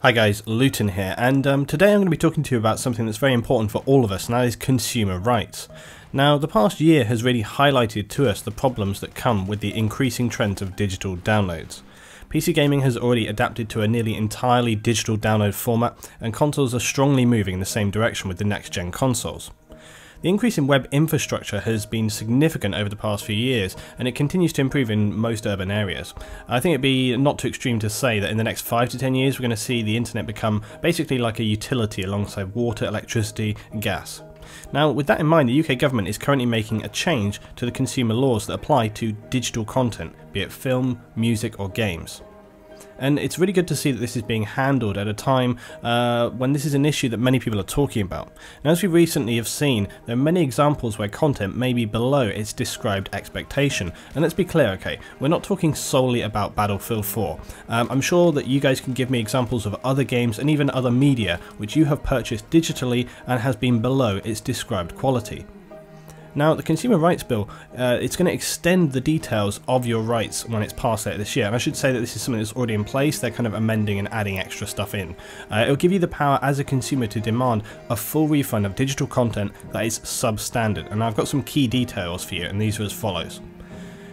Hi guys, Luton here, and today I'm going to be talking to you about something that's very important for all of us, and that is consumer rights. Now, the past year has really highlighted to us the problems that come with the increasing trend of digital downloads. PC gaming has already adapted to a nearly entirely digital download format, and consoles are strongly moving in the same direction with the next-gen consoles. The increase in web infrastructure has been significant over the past few years, and it continues to improve in most urban areas. I think it'd be not too extreme to say that in the next 5 to 10 years we're going to see the internet become basically like a utility alongside water, electricity and gas. Now, with that in mind, the UK government is currently making a change to the consumer laws that apply to digital content, be it film, music or games. And it's really good to see that this is being handled at a time when this is an issue that many people are talking about. Now, as we recently have seen, there are many examples where content may be below its described expectation. And let's be clear, okay, we're not talking solely about Battlefield 4. I'm sure that you guys can give me examples of other games and even other media which you have purchased digitally and has been below its described quality. Now, the Consumer Rights Bill, it's going to extend the details of your rights when it's passed later this year. And I should say that this is something that's already in place. They're kind of amending and adding extra stuff in. It'll give you the power as a consumer to demand a full refund of digital content that is substandard. And I've got some key details for you, and these are as follows.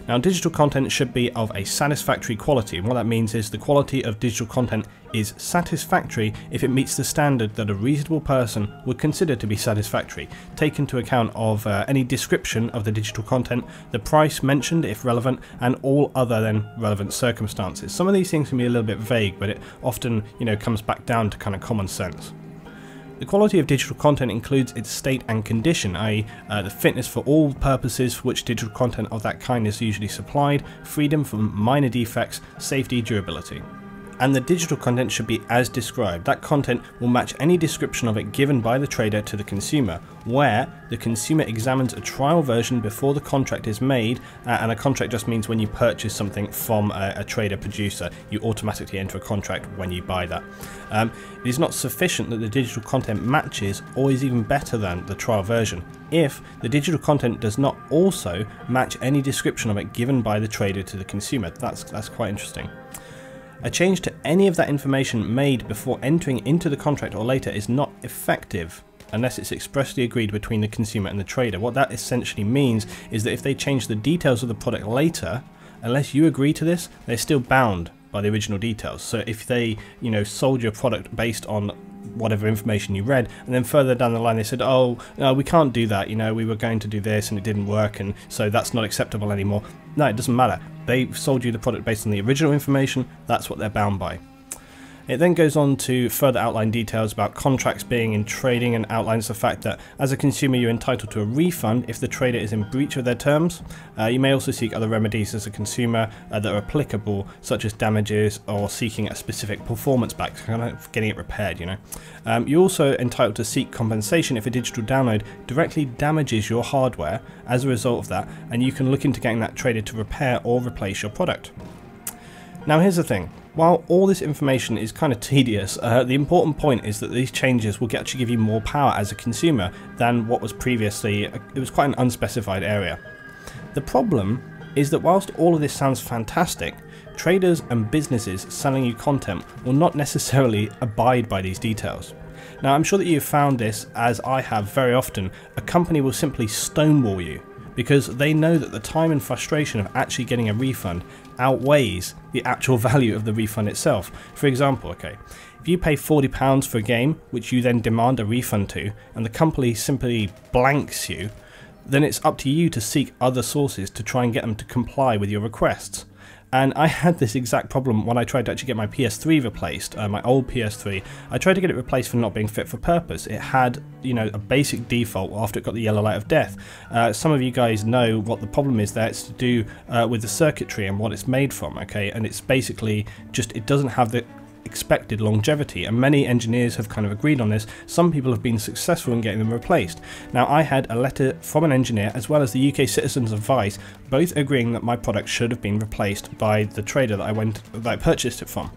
Now, digital content should be of a satisfactory quality, and what that means is the quality of digital content is satisfactory if it meets the standard that a reasonable person would consider to be satisfactory, take into account of any description of the digital content, the price mentioned if relevant, and all other then relevant circumstances. Some of these things can be a little bit vague, but it often, comes back down to kind of common sense. The quality of digital content includes its state and condition, i.e. The fitness for all purposes for which digital content of that kind is usually supplied, freedom from minor defects, safety, durability. And the digital content should be as described. That content will match any description of it given by the trader to the consumer, where the consumer examines a trial version before the contract is made, and a contract just means when you purchase something from a trader producer, you automatically enter a contract when you buy that. It is not sufficient that the digital content matches or is even better than the trial version if the digital content does not also match any description of it given by the trader to the consumer. That's quite interesting. A change to any of that information made before entering into the contract or later is not effective unless it's expressly agreed between the consumer and the trader. What that essentially means is that if they change the details of the product later, unless you agree to this, they're still bound by the original details. So if they, sold your product based on whatever information you read, and then further down the line they said, oh no, we can't do that, we were going to do this and it didn't work, and so that's not acceptable anymore. No, it doesn't matter. They sold you the product based on the original information. That's what they're bound by. It then goes on to further outline details about contracts being in trading, and outlines the fact that as a consumer you're entitled to a refund if the trader is in breach of their terms. You may also seek other remedies as a consumer that are applicable, such as damages or seeking a specific performance back, kind of getting it repaired, You're also entitled to seek compensation if a digital download directly damages your hardware as a result of that, and you can look into getting that trader to repair or replace your product. Now, here's the thing. While all this information is kind of tedious, the important point is that these changes will actually give you more power as a consumer than what was previously. It was quite an unspecified area. The problem is that whilst all of this sounds fantastic, traders and businesses selling you content will not necessarily abide by these details. Now, I'm sure that you've found this, as I have very often. A company will simply stonewall you because they know that the time and frustration of actually getting a refund outweighs the actual value of the refund itself. For example, if you pay £40 for a game which you then demand a refund to, and the company simply blanks you, then it's up to you to seek other sources to try and get them to comply with your requests. And I had this exact problem when I tried to actually get my PS3 replaced, my old PS3. I tried to get it replaced for not being fit for purpose. It had, a basic default after it got the yellow light of death. Some of you guys know what the problem is there. It's to do with the circuitry and what it's made from, and it's basically just, it doesn't have the expected longevity, and many engineers have kind of agreed on this. Some people have been successful in getting them replaced. Now, I had a letter from an engineer as well as the UK Citizens Advice, both agreeing that my product should have been replaced by the trader that I purchased it from.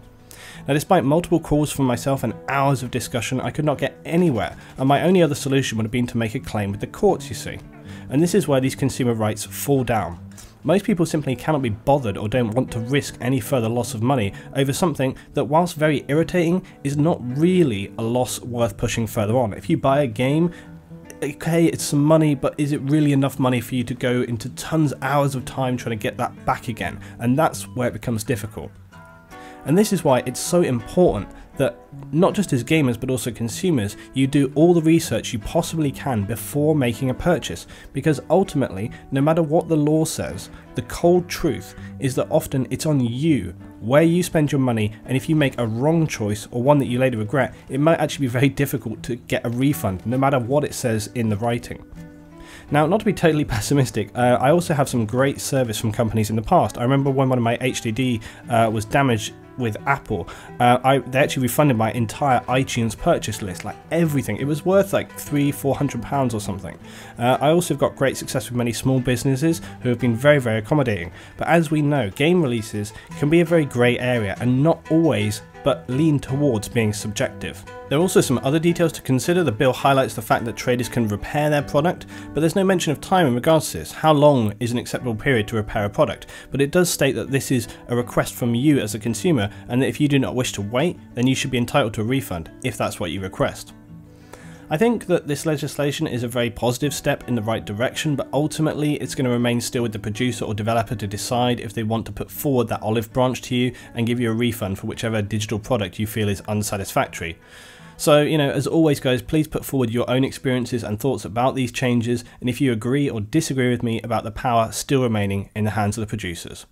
Now, despite multiple calls from myself and hours of discussion, I could not get anywhere, and my only other solution would have been to make a claim with the courts, you see. And this is where these consumer rights fall down. Most people simply cannot be bothered or don't want to risk any further loss of money over something that, whilst very irritating, is not really a loss worth pushing further on. If you buy a game, okay, it's some money, but is it really enough money for you to go into tons of hours of time trying to get that back again? And that's where it becomes difficult. And this is why it's so important that not just as gamers but also consumers, you do all the research you possibly can before making a purchase, because ultimately, no matter what the law says, the cold truth is that often it's on you where you spend your money, and if you make a wrong choice or one that you later regret, it might actually be very difficult to get a refund, no matter what it says in the writing. Now, not to be totally pessimistic, I also have some great service from companies in the past. I remember when one of my HDD was damaged with Apple, they actually refunded my entire iTunes purchase list, like everything. It was worth like £300–400 or something. I also got great success with many small businesses who have been very, very accommodating. But as we know, game releases can be a very grey area and not always but lean towards being subjective. There are also some other details to consider. The bill highlights the fact that traders can repair their product, but there's no mention of time in regards to this. How long is an acceptable period to repair a product? But it does state that this is a request from you as a consumer, and that if you do not wish to wait, then you should be entitled to a refund if that's what you request. I think that this legislation is a very positive step in the right direction, but ultimately it's going to remain still with the producer or developer to decide if they want to put forward that olive branch to you and give you a refund for whichever digital product you feel is unsatisfactory. So, as always guys, please put forward your own experiences and thoughts about these changes, and if you agree or disagree with me about the power still remaining in the hands of the producers.